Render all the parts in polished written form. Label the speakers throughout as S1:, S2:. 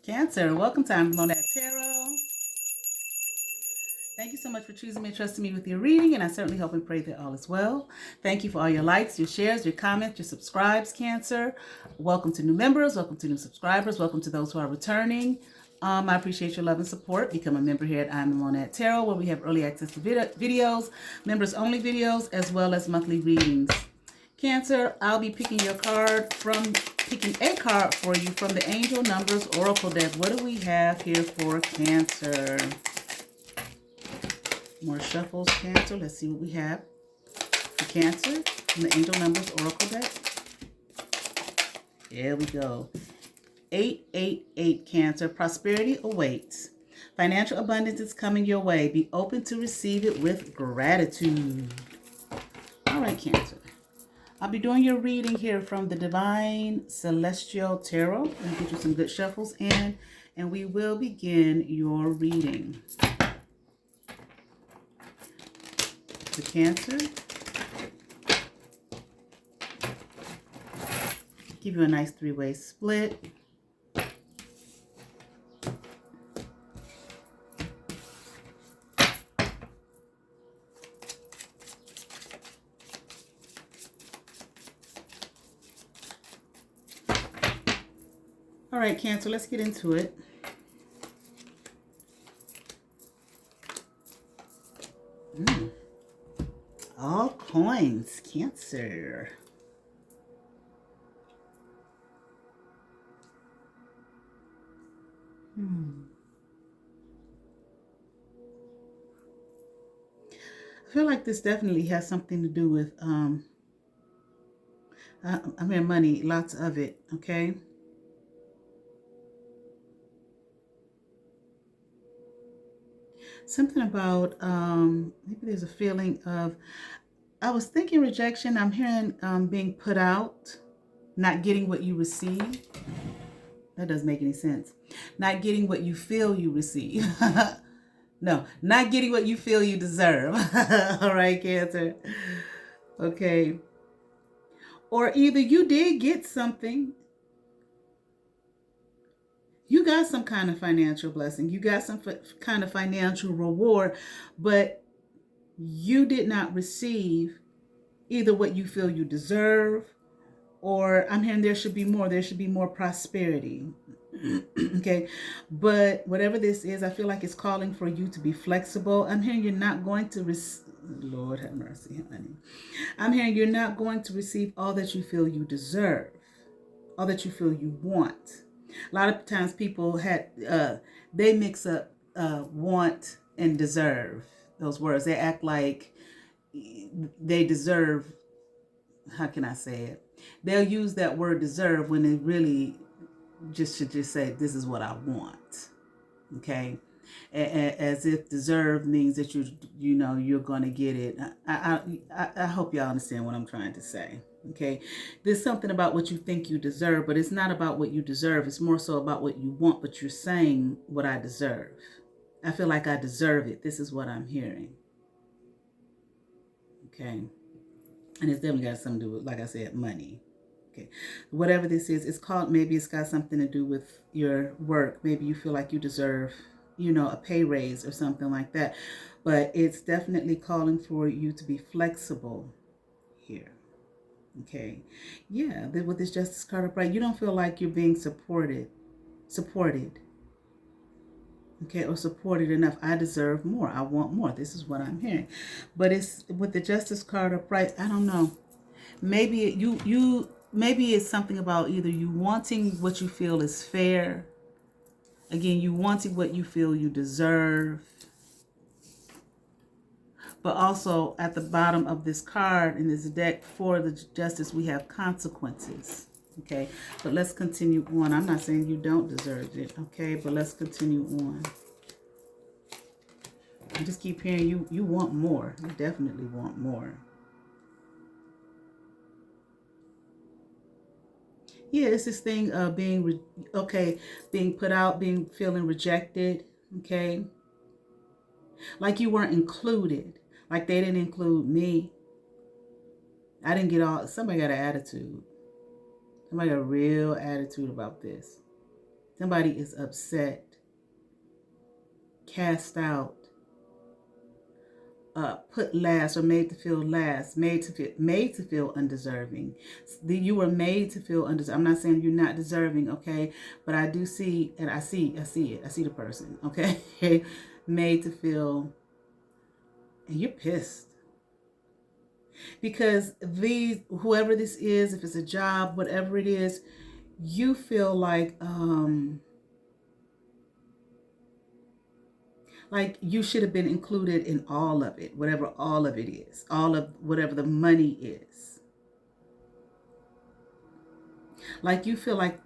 S1: Cancer, welcome to I'm Monad Tarot. Thank you so much for choosing me and trusting me with your reading, and I certainly hope and pray that all is well. Thank you for all your likes, your shares, your comments, your subscribes, Cancer. Welcome to new members, welcome to new subscribers, welcome to those who are returning. I appreciate your love and support. Become a member here at I'm Monad Tarot, where we have early access to videos, members-only videos, as well as monthly readings. Cancer, I'll be picking a card for you from the Angel Numbers Oracle deck. What do we have here for Cancer? More shuffles, Cancer. Let's see what we have for Cancer from the Angel Numbers Oracle deck. There we go. 888 Cancer. Prosperity awaits. Financial abundance is coming your way. Be open to receive it with gratitude. All right, Cancer. I'll be doing your reading here from the Divine Celestial Tarot. Let me get you some good shuffles in, and we will begin your reading. The Cancer. Give you a nice three-way split. All right, Cancer, let's get into it. All coins, Cancer. I feel like this definitely has something to do with, money, lots of it, okay? Something about, maybe there's a feeling of, I was thinking rejection. I'm hearing being put out, not getting what you receive. That doesn't make any sense. Not getting what you feel you receive. No, not getting what you feel you deserve. All right, Cancer. Okay. Or either you did get something. You got some kind of financial blessing. You got some kind of financial reward, but you did not receive either what you feel you deserve, or I'm hearing there should be more. There should be more prosperity. Okay, but whatever this is, I feel like it's calling for you to be flexible. I'm hearing you're not going to Lord have mercy, honey. I'm hearing you're not going to receive all that you feel you deserve, all that you feel you want. A lot of times people they mix up want and deserve, those words. They act like they deserve, how can I say it? They'll use that word deserve when they really should just say, this is what I want. Okay? As if deserve means that you're going to get it. I hope y'all understand what I'm trying to say. Okay, there's something about what you think you deserve, but it's not about what you deserve. It's more so about what you want, but you're saying what I deserve. I feel like I deserve it. This is what I'm hearing. Okay, and it's definitely got something to do with, like I said, money. Okay, whatever this is, it's called, maybe it's got something to do with your work. Maybe you feel like you deserve, a pay raise or something like that. But it's definitely calling for you to be flexible here. Okay, yeah, with this Justice card upright, you don't feel like you're being supported, okay, or supported enough. I deserve more. I want more. This is what I'm hearing. But it's with the Justice card upright, I don't know. Maybe maybe it's something about either you wanting what you feel is fair. Again, you wanting what you feel you deserve. But also at the bottom of this card in this deck for the Justice, we have consequences. Okay, but let's continue on. I'm not saying you don't deserve it, okay, but let's continue on. I just keep hearing you want more. You definitely want more. Yeah, it's this thing of being put out, feeling rejected, okay? Like you weren't included. Like they didn't include me. I didn't get somebody got an attitude. Somebody got a real attitude about this. Somebody is upset, cast out, put last, or made to feel last, made to feel undeserving. You were made to feel undeserving. I'm not saying you're not deserving, okay? But I do see, and I see it. I see the person, okay? Made to feel, and you're pissed because whoever this is, if it's a job, whatever it is, you feel like you should have been included in all of it, whatever all of it is, all of whatever the money is. Like you feel like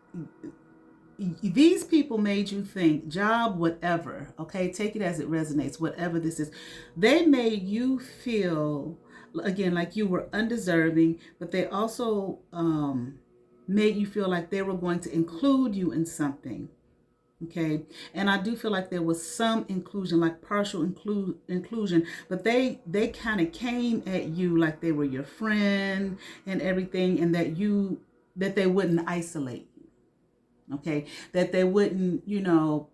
S1: these people made you think, job, whatever, okay, take it as it resonates, whatever this is. They made you feel, again, like you were undeserving, but they also made you feel like they were going to include you in something. Okay, and I do feel like there was some inclusion, like partial inclusion, but they kind of came at you like they were your friend and everything, and that they wouldn't isolate you. Okay, that they wouldn't,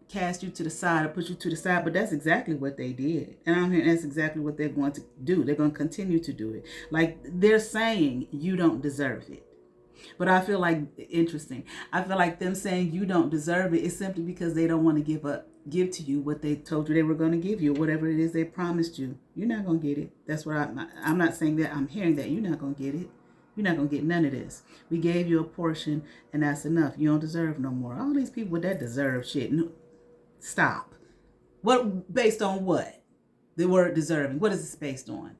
S1: cast you to the side or put you to the side, but that's exactly what they did, and I'm hearing that's exactly what they're going to do. They're going to continue to do it. Like they're saying, you don't deserve it. But I feel like, interesting, I feel like them saying you don't deserve it is simply because they don't want to give to you what they told you they were going to give you, whatever it is they promised you. You're not going to get it. That's what I'm not saying that. I'm hearing that you're not going to get it. You're not going to get none of this. We gave you a portion and that's enough. You don't deserve no more. All these people that deserve shit. No, stop. What, based on what? The word deserving. What is this based on?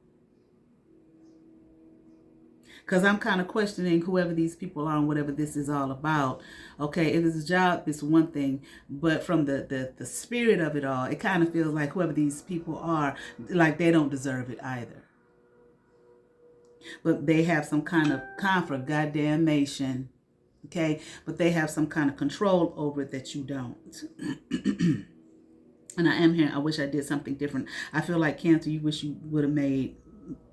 S1: Because I'm kind of questioning whoever these people are and whatever this is all about. Okay, if it's a job, it's one thing. But from the spirit of it all, it kind of feels like whoever these people are, like they don't deserve it either. But they have some kind of conflict, goddamnation. Okay, but they have some kind of control over it that you don't. And I am here. I wish I did something different. I feel like Cancer, you wish you would have made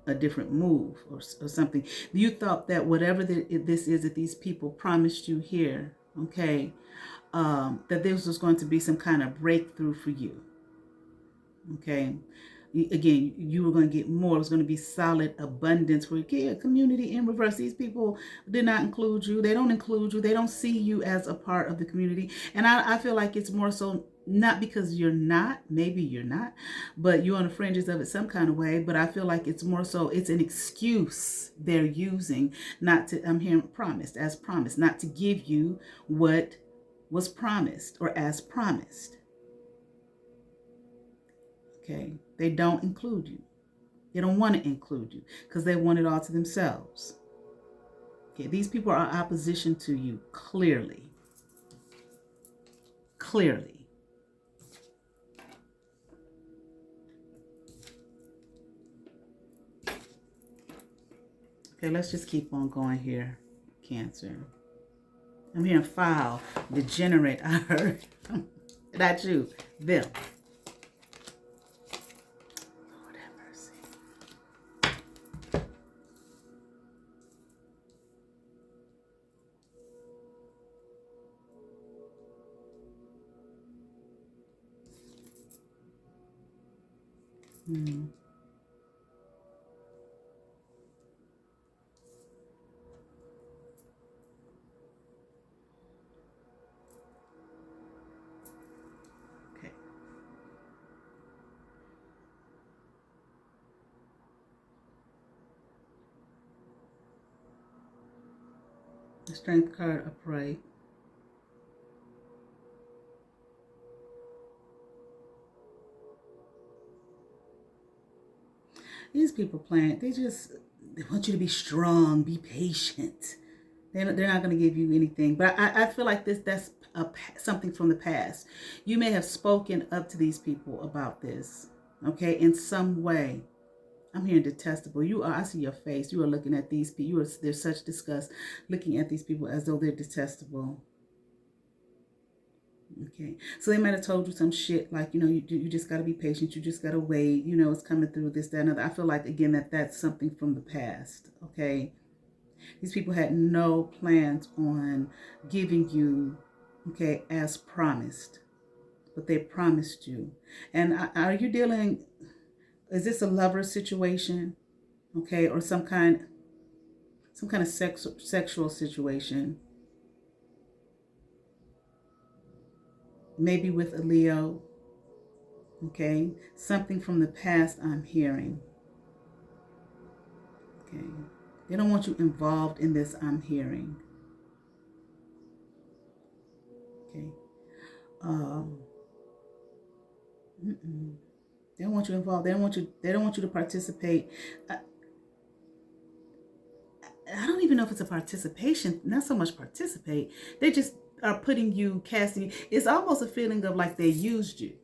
S1: a different move or something. You thought that whatever this is that these people promised you here, okay, that this was going to be some kind of breakthrough for you. Okay. Again, you were going to get more. It was going to be solid abundance for you. Community in reverse. These people did not include you. They don't include you. They don't see you as a part of the community. And I feel like it's more so not because you're not, maybe you're not, but you're on the fringes of it some kind of way. But I feel like it's more so it's an excuse they're using not to, I'm hearing promised, as promised, not to give you what was promised or as promised. Okay, they don't include you. They don't want to include you because they want it all to themselves. Okay, these people are opposition to you clearly. Clearly. Okay, let's just keep on going here, Cancer. I'm hearing foul, degenerate. I heard. Not you, them. Okay. The Strength card upright. These people playing, they want you to be strong, be patient. They're not going to give you anything. But I feel like that's something from the past. You may have spoken up to these people about this, okay, in some way. I'm hearing detestable. I see your face. You are looking at these people. There's such disgust looking at these people as though they're detestable. Okay, so they might have told you some shit like, you just got to be patient. You just got to wait. It's coming through this, that, and other. I feel like, again, that's something from the past. Okay, these people had no plans on giving you okay, as promised. But they promised you. And are you dealing, is this a lover situation? Okay, or some kind of sexual situation? Maybe with a Leo. Okay, something from the past I'm hearing. Okay, they don't want you involved in this, I'm hearing. Okay, um, they don't want you involved. They don't want you. They don't want you to participate. I, I don't even know if it's a participation. Not so much participate. They just are putting you, casting you. It's almost a feeling of like they used you.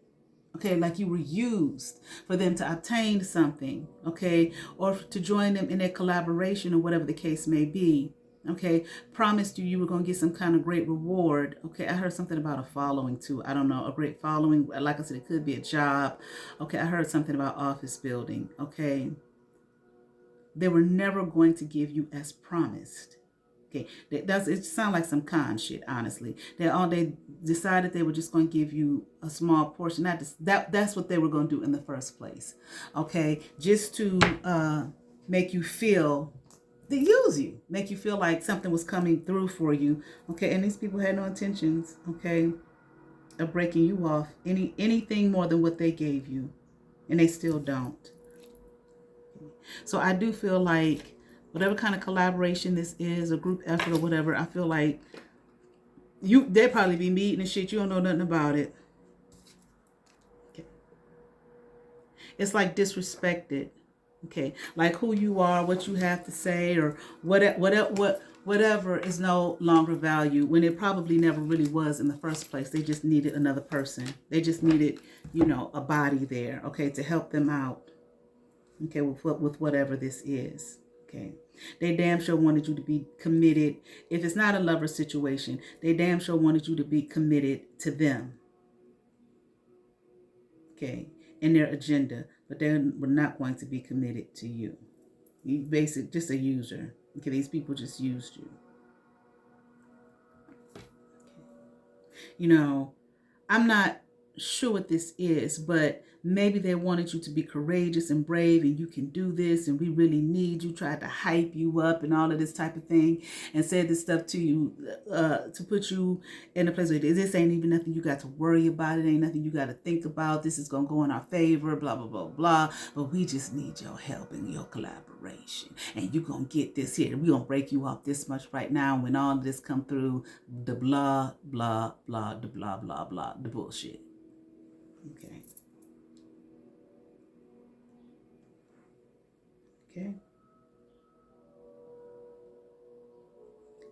S1: Okay, like you were used for them to obtain something, okay, or to join them in a collaboration or whatever the case may be, okay. Promised you were going to get some kind of great reward, okay. I heard something about a following too. I don't know, a great following. Like I said, it could be a job, okay. I heard something about office building, okay. They were never going to give you as promised. Okay, it sounds like some con shit, honestly. They decided they were just going to give you a small portion. That's what they were going to do in the first place. Okay, just to make you feel, they use you, make you feel like something was coming through for you. Okay, and these people had no intentions, okay, of breaking you off anything more than what they gave you, and they still don't. So I do feel like whatever kind of collaboration this is, a group effort or whatever, I feel like they'll probably be meeting and shit. You don't know nothing about it. Okay. It's like disrespected. Okay. Like who you are, what you have to say, or whatever is no longer valued when it probably never really was in the first place. They just needed another person. They just needed, a body there, okay, to help them out. Okay, with whatever this is. Okay, they damn sure wanted you to be committed. If it's not a lover situation, they damn sure wanted you to be committed to them. Okay, in their agenda, but they were not going to be committed to you. You basic, just a user. Okay, these people just used you. I'm not sure what this is, but maybe they wanted you to be courageous and brave and you can do this and we really need you, tried to hype you up and all of this type of thing, and said this stuff to you to put you in a place where this ain't even nothing you got to worry about, it ain't nothing you got to think about, this is going to go in our favor, blah blah blah blah, but we just need your help and your collaboration, and you're going to get this here, we're going to break you off this much right now. When all of this come through, the blah blah blah, the blah blah blah, the bullshit. Okay. Okay.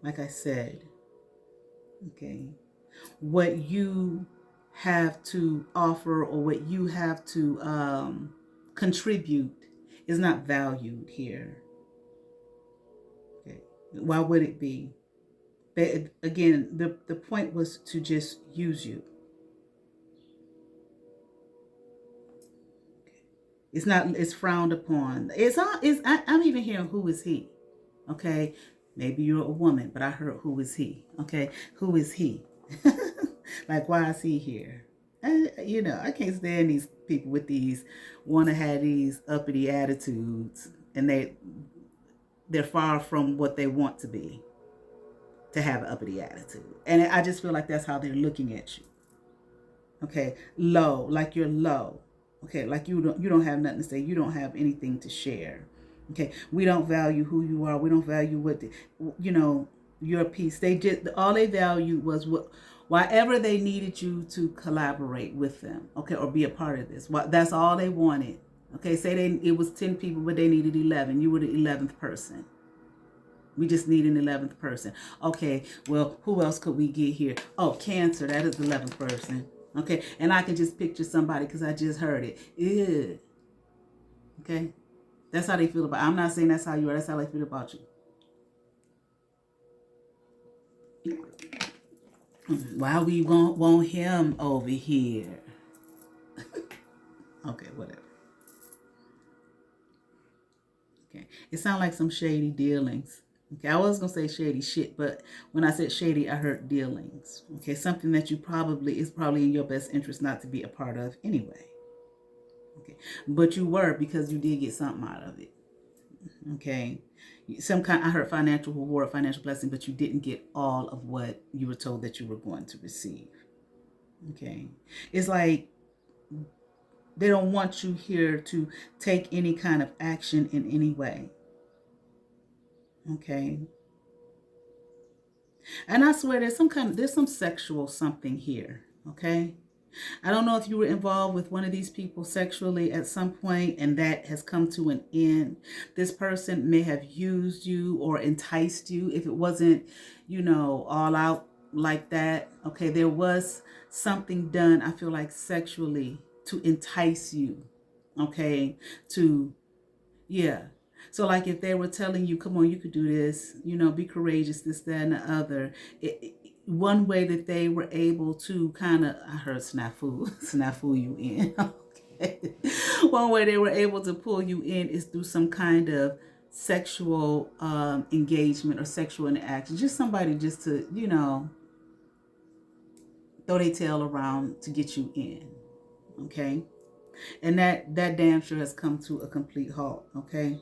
S1: Like I said, okay, what you have to offer or what you have to contribute is not valued here. Okay. Why would it be? Again, the point was to just use you. It's not. It's frowned upon. I'm even hearing who is he. Okay, maybe you're a woman, but I heard who is he. Okay, who is he? Like, why is he here? I can't stand these people with these want to have these uppity attitudes, and they're far from what they want to be. To have an uppity attitude, and I just feel like that's how they're looking at you. Okay, low, like you're low. Okay, like you don't have nothing to say. You don't have anything to share. Okay, we don't value who you are. We don't value your piece. All they valued was whatever they needed you to collaborate with them. Okay, or be a part of this. That's all they wanted. Okay, say it was 10 people, but they needed 11. You were the 11th person. We just need an 11th person. Okay, well, who else could we get here? Oh, Cancer, that is the 11th person. Okay, and I can just picture somebody because I just heard it. Ew. Okay, that's how they feel about. I'm not saying that's how you are. That's how they feel about you. Why we want him over here? Okay, whatever. Okay, it sounds like some shady dealings. Okay, I was gonna say shady shit, but when I said shady, I heard dealings. Okay, something that you probably is probably in your best interest not to be a part of anyway. Okay, but you were because you did get something out of it. Okay, some kind. I heard financial reward, financial blessing, but you didn't get all of what you were told that you were going to receive. Okay, it's like they don't want you here to take any kind of action in any way. Okay, and I swear there's some sexual something here. Okay, I don't know if you were involved with one of these people sexually at some point and that has come to an end. This person may have used you or enticed you if it wasn't, all out like that. Okay, there was something done, I feel like sexually to entice you. Okay, to, yeah. So, like, if they were telling you, come on, you could do this, be courageous, this, that, and the other, one way that they were able to kind of, I heard snafu, snafu you in. Okay. One way they were able to pull you in is through some kind of sexual engagement or sexual interaction. Just somebody just to, throw their tail around to get you in. Okay. And that damn sure has come to a complete halt. Okay.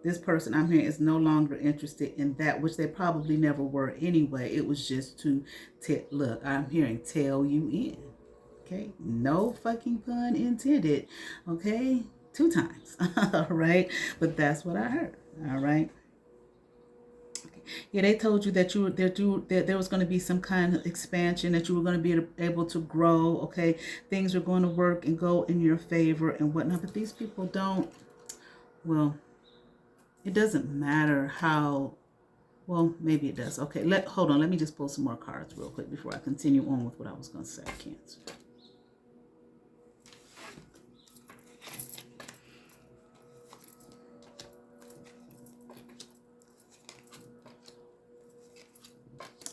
S1: This person I'm hearing is no longer interested in that, which they probably never were anyway. It was just to look, I'm hearing tell you in. Okay, no fucking pun intended. Okay, 2 times. All right, but that's what I heard. All right. Yeah, they told you that that there was going to be some kind of expansion, that you were going to be able to grow. Okay, things are going to work and go in your favor and whatnot. But these people don't. Well, it doesn't matter how. Well, maybe it does. Okay, hold on. Let me just pull some more cards real quick before I continue on with what I was going to say. Cancer.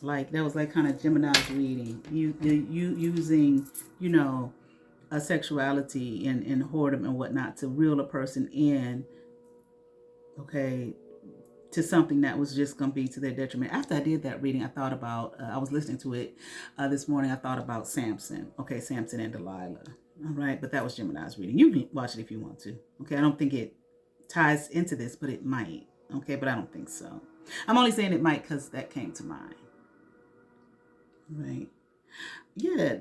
S1: Like that was like kind of Gemini's reading. You using a sexuality and whoredom and whatnot to reel a person in. Okay, to something that was just going to be to their detriment. After I did that reading, I thought about, I was listening to it this morning. I thought about Samson. Okay, Samson and Delilah. All right, but that was Gemini's reading. You can watch it if you want to. Okay, I don't think it ties into this, but it might. Okay, but I don't think so. I'm only saying it might because that came to mind. Right. Yeah.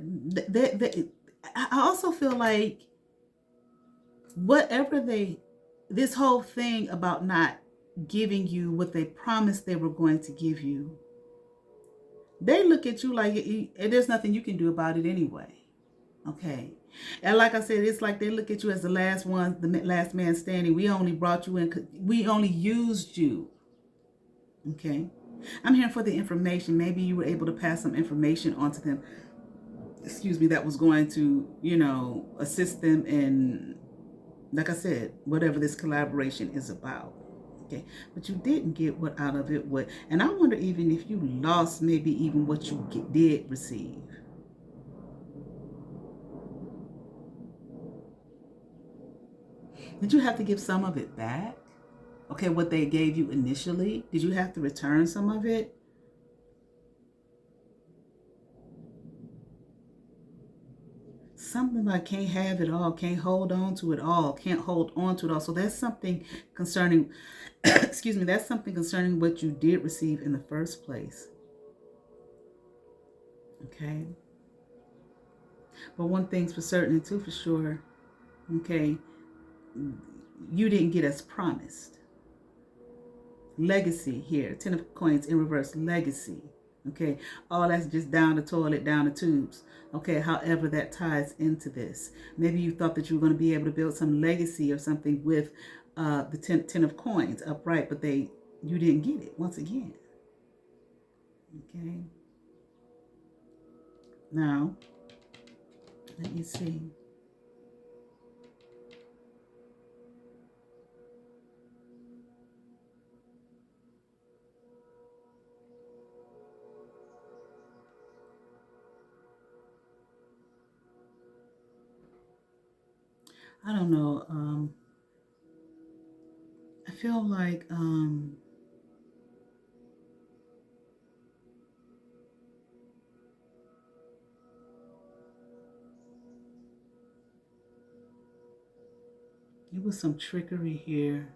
S1: I also feel like whatever this whole thing about not giving you what they promised they were going to give you, they look at you like there's nothing you can do about it anyway. Okay. And like I said, it's like they look at you as the last one, the last man standing. We only brought you in, we only used you. Okay. I'm here for the information. Maybe you were able to pass some information on to them, excuse me, that was going to, assist them in, like I said, whatever this collaboration is about. Okay, but you didn't get what out of it. And I wonder even if you lost maybe even what you did receive. Did you have to give some of it back? Okay, what they gave you initially, did you have to return some of it? Something like can't have it all, can't hold on to it all, can't hold on to it all. So that's something concerning, excuse me, that's something concerning what you did receive in the first place. Okay. But one thing's for certain and two for sure, okay, you didn't get as promised. Legacy here, 10 of coins in reverse, legacy. Okay, all that's just down the toilet, down the tubes. Okay, however that ties into this. Maybe you thought that you were going to be able to build some legacy or something with the 10 of coins upright, but you didn't get it once again. Okay. Now, let me see. I don't know. I feel like It was some trickery here.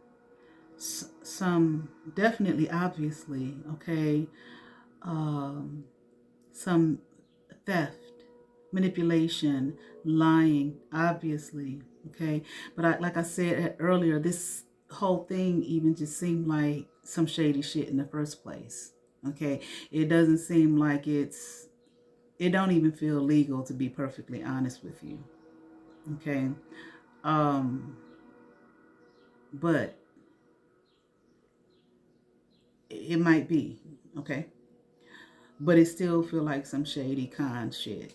S1: Some, definitely, obviously, okay. Um, some theft, manipulation, lying, obviously, okay. But like I said earlier, this whole thing even just seemed like some shady shit in the first place, okay. It doesn't seem like it don't even feel legal, to be perfectly honest with you, okay. um but it might be, okay, but it still feel like some shady con shit.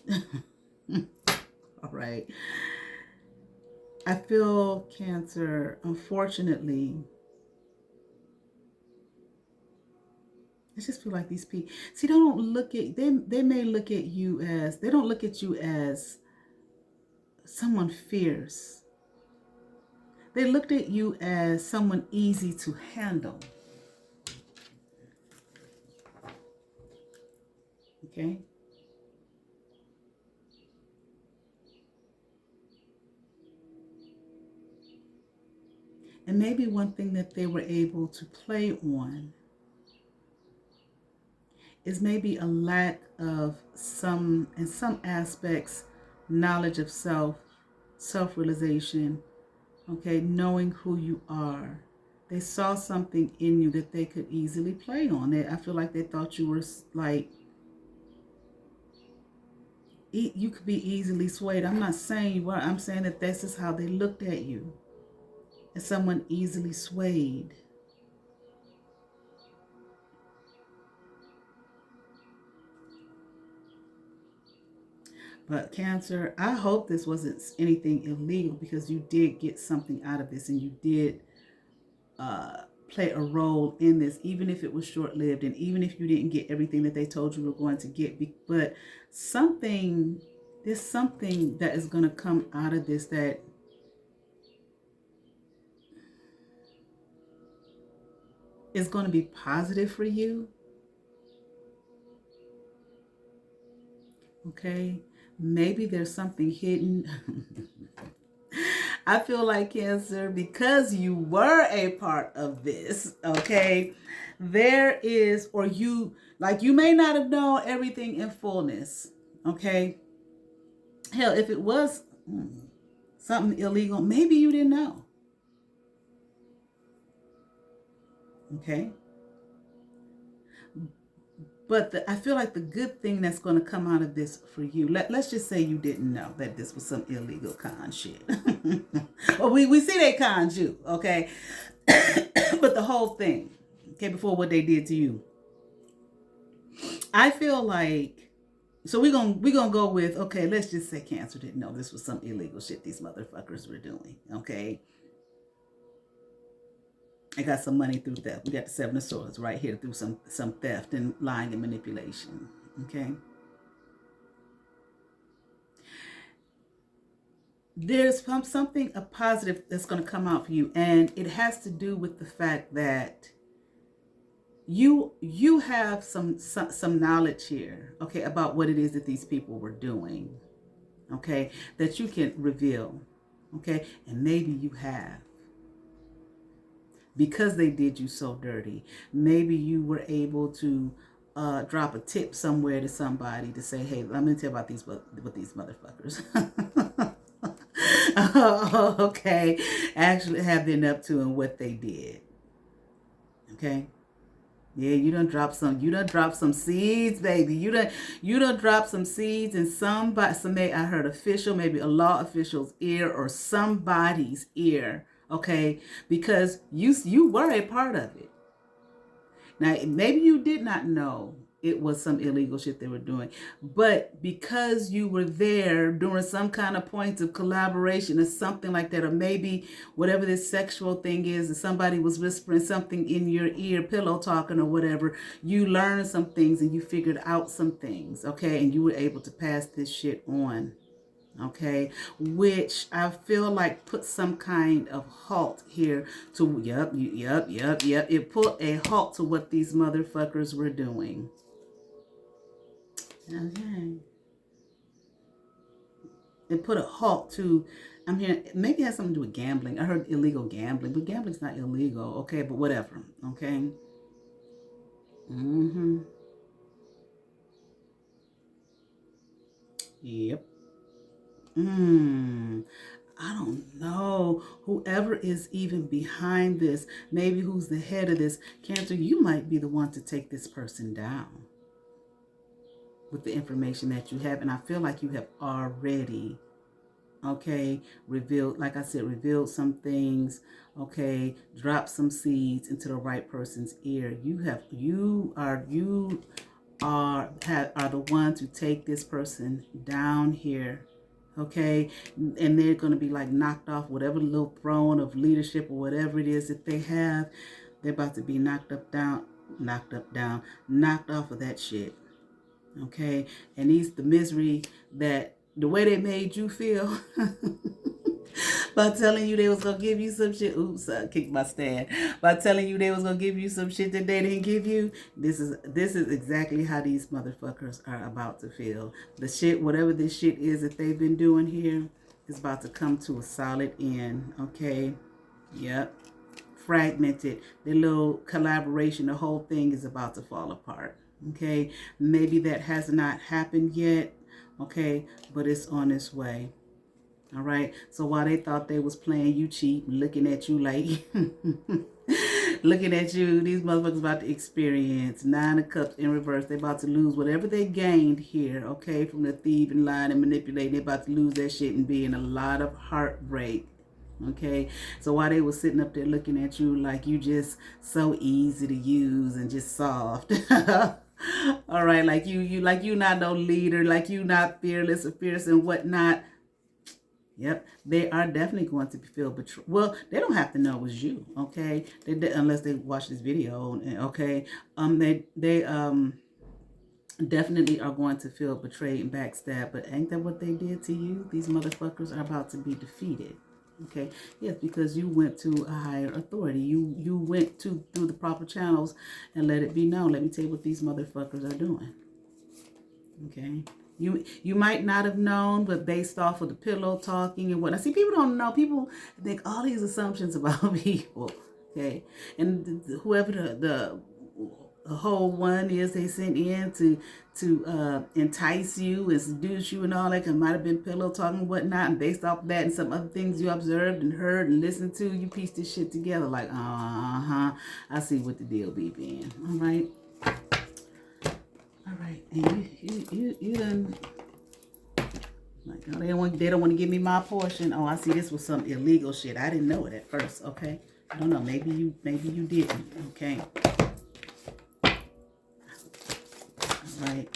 S1: All right. I feel, Cancer, unfortunately, I just feel like these people, see, they don't look at, they may look at you as, they don't look at you as someone fierce. They looked at you as someone easy to handle. Okay? And maybe one thing that they were able to play on is maybe a lack of some, in some aspects, knowledge of self, self-realization, okay, knowing who you are. They saw something in you that they could easily play on. I feel like they thought you were like, you could be easily swayed. I'm not saying you were. I'm saying that this is how they looked at you, as someone easily swayed. But Cancer, I hope this wasn't anything illegal, because you did get something out of this, and you did play a role in this, even if it was short-lived, and even if you didn't get everything that they told you were going to get. But something, there's something that is going to come out of this that is going to be positive for you. Okay, maybe there's something hidden. I feel like, Cancer, because you were a part of this, okay, there is, or you, like, you may not have known everything in fullness, okay. Hell, if it was something illegal, maybe you didn't know, okay. But I feel like the good thing that's going to come out of this for you, let's just say you didn't know that this was some illegal con shit. Well, we see they conned you, okay? But the whole thing, okay, before what they did to you, I feel like, so we're gonna go with, okay, let's just say Cancer didn't know this was some illegal shit these motherfuckers were doing, okay? I got some money through theft. We got the Seven of Swords right here through some theft and lying and manipulation, okay? There's something, a positive that's going to come out for you, and it has to do with the fact that you have some knowledge here, okay, about what it is that these people were doing, okay, that you can reveal, okay, and maybe you have, because they did you so dirty. Maybe you were able to drop a tip somewhere to somebody to say, hey, let me tell you about these motherfuckers. Okay, actually have been up to and what they did. Okay. Yeah, you done drop some seeds, baby. You done drop some seeds in somebody, I heard official, maybe a law official's ear or somebody's ear, okay? Because you were a part of it. Now, maybe you did not know it was some illegal shit they were doing, but because you were there during some kind of point of collaboration or something like that, or maybe whatever this sexual thing is, and somebody was whispering something in your ear, pillow talking or whatever, you learned some things and you figured out some things, okay? And you were able to pass this shit on. Okay, which I feel like put some kind of halt here to, yep. It put a halt to what these motherfuckers were doing. Okay. It put a halt to, I'm hearing maybe it has something to do with gambling. I heard illegal gambling, but gambling's not illegal. Okay, but whatever. Okay. Mm-hmm. Yep. Hmm. I don't know. Whoever is even behind this, maybe who's the head of this, Cancer, you might be the one to take this person down with the information that you have. And I feel like you have already, okay, revealed, like I said, revealed some things, okay, dropped some seeds into the right person's ear. You are the ones who take this person down here, okay, and they're going to be like knocked off whatever little throne of leadership or whatever it is that they have. They're about to be knocked off of that shit, okay. And the misery that the way they made you feel by telling you they was gonna give you some shit. Oops, I kicked my stand. By telling you they was gonna give you some shit that they didn't give you. This is exactly how these motherfuckers are about to feel. The shit, whatever this shit is that they've been doing here, is about to come to a solid end. Okay. Yep. Fragmented. The little collaboration, the whole thing is about to fall apart. Okay. Maybe that has not happened yet. Okay, but it's on its way. All right. So while they thought they was playing you cheap, looking at you like, looking at you, these motherfuckers about to experience 9 of Cups in reverse. They about to lose whatever they gained here, okay, from the thieving, lying, and manipulating. They about to lose that shit and be in a lot of heartbreak. Okay, so while they were sitting up there looking at you like you just so easy to use and just soft. All right, like you not no leader, like you not fearless or fierce and whatnot. Yep, they are definitely going to feel betrayed. Well, they don't have to know it was you, okay? Unless they watch this video, okay? They definitely are going to feel betrayed and backstabbed. But ain't that what they did to you? These motherfuckers are about to be defeated. Okay, yes, because you went to a higher authority. You went through the proper channels and let it be known. Let me tell you what these motherfuckers are doing. Okay. You might not have known, but based off of the pillow talking and whatnot. See, people don't know. People make all these assumptions about people. Okay. And whoever the whole one is they sent in to entice you and seduce you and all that, it might have been pillow talking and whatnot, and based off of that and some other things you observed and heard and listened to, you piece this shit together like, I see what the deal be being. All right. All right, and you done like, oh, they don't want to give me my portion. Oh, I see this was some illegal shit. I didn't know it at first. Okay, I don't know. Maybe you didn't. Okay. All right.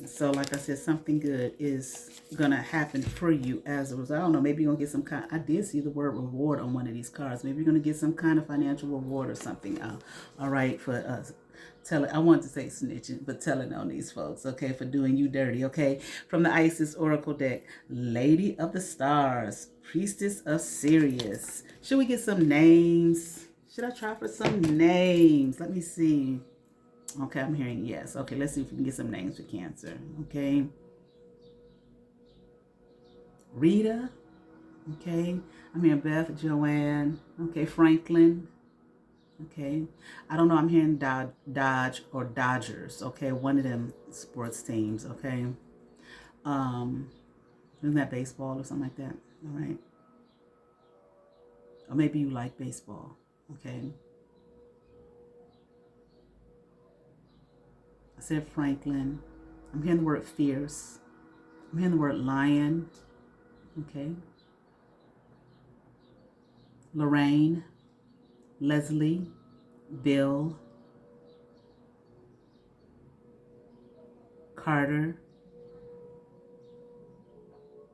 S1: So, like I said, something good is gonna happen for you as a result. I don't know. Maybe you're gonna get some kind. I did see the word reward on one of these cards. Maybe you're gonna get some kind of financial reward or something. All right, for us. I want to say snitching, but telling on these folks, okay, for doing you dirty, okay? From the Isis Oracle deck, Lady of the Stars, Priestess of Sirius. Should we get some names? Should I try for some names? Let me see. Okay, I'm hearing yes. Okay, let's see if we can get some names for Cancer, okay? Rita, okay? I'm hearing Beth, Joanne, okay, Franklin. Okay, I don't know. I'm hearing Dodge or Dodgers. Okay, one of them sports teams. Okay, isn't that baseball or something like that? All right, or maybe you like baseball. Okay, I said Franklin. I'm hearing the word fierce. I'm hearing the word lion. Okay, Lorraine, Leslie, Bill, Carter,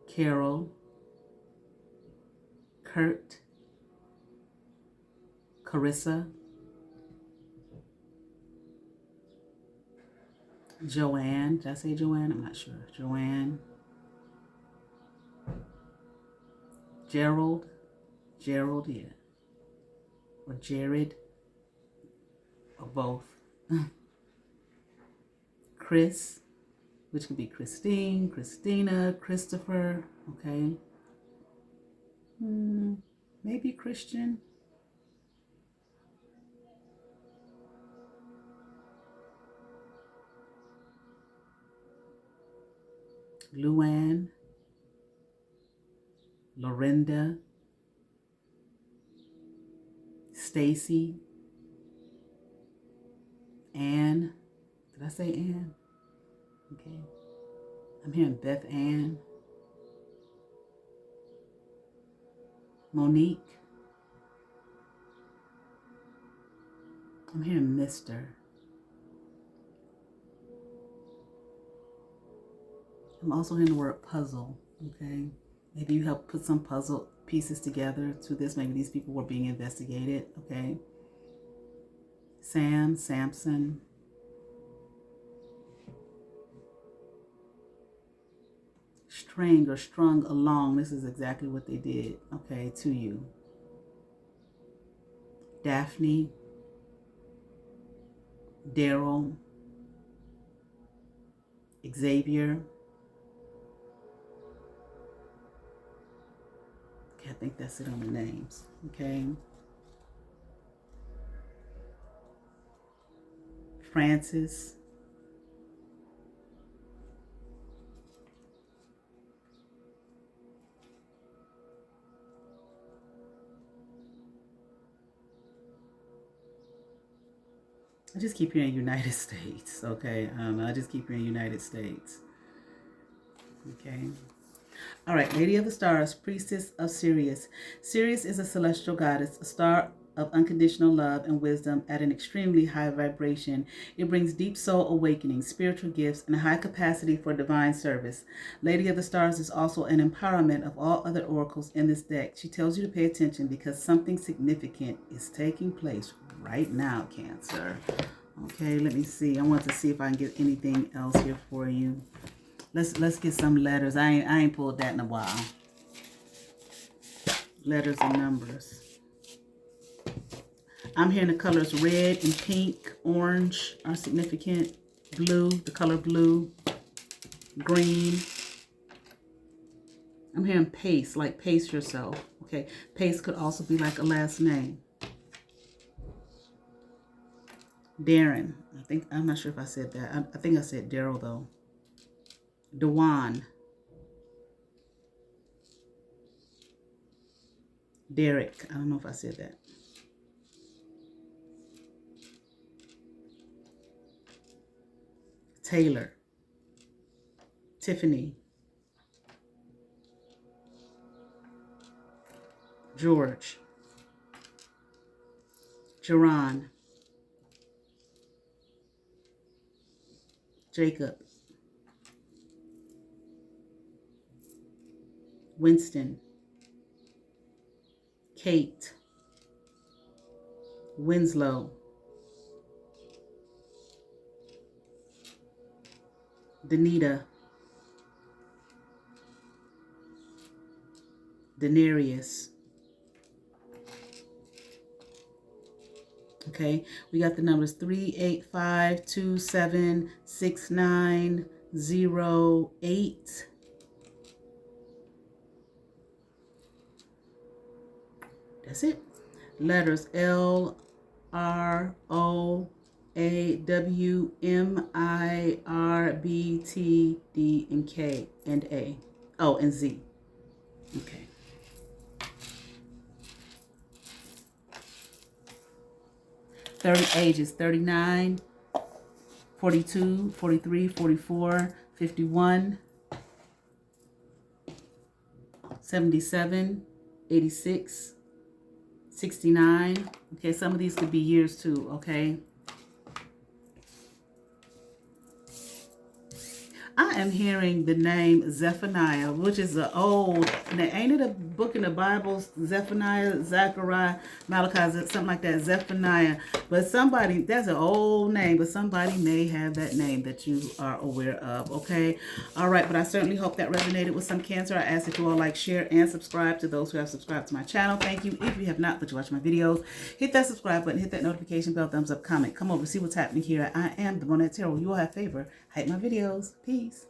S1: Carol, Kurt, Carissa, Joanne. Did I say Joanne? I'm not sure. Joanne, Gerald, yeah, or Jared, or both. Chris, which could be Christine, Christina, Christopher, okay? Maybe Christian. Luann, Lorinda, Stacy, Ann. Did I say Ann? Okay. I'm hearing Beth Ann, Monique. I'm hearing Mr. I'm also hearing the word puzzle, okay? Maybe you help put some puzzle pieces together to this. Maybe these people were being investigated, okay? Sam, Samson. String or strung along. This is exactly what they did, okay, to you. Daphne, Daryl, Xavier. Okay, I think that's it on the names, okay? Francis. I just keep hearing United States, okay? I just keep hearing United States, okay? All right, Lady of the Stars, Priestess of Sirius. Sirius is a celestial goddess, a star of unconditional love and wisdom at an extremely high vibration. It brings deep soul awakening, spiritual gifts, and a high capacity for divine service. Lady of the Stars is also an empowerment of all other oracles in this deck. She tells you to pay attention because something significant is taking place right now, Cancer. Okay, let me see. I want to see if I can get anything else here for you. Let's get some letters. I ain't pulled that in a while. Letters and numbers. I'm hearing the colors red and pink, orange are significant. Blue, the color blue. Green. I'm hearing pace, like pace yourself. Okay, pace could also be like a last name. Darren. I'm not sure if I said that. I think I said Daryl though. Dewan. Derek. I don't know if I said that. Taylor. Tiffany. George. Jerron. Jacob. Winston. Kate. Winslow. Danita. Denarius. Okay, we got the numbers 385276908. That's it. Letters L, R, O, A, W, M, I, R, B, T, D, and K, and A. Oh, and Z. Okay. 30 ages, 39, 42, 43, 44, 51, 77, 86, 69. Okay, some of these could be years too, okay? I am hearing the name Zephaniah, which is an old, ain't it a book in the Bible? Zephaniah, Zechariah, Malachi, something like that, Zephaniah. But somebody, that's an old name, but somebody may have that name that you are aware of, okay? All right, but I certainly hope that resonated with some Cancer. I ask that you all like, share, and subscribe to those who have subscribed to my channel. Thank you. If you have not, but you watch my videos, hit that subscribe button, hit that notification bell, thumbs up, comment, come over, see what's happening here. I am the Monette Tarot. You all have favor. Hype my videos. Peace.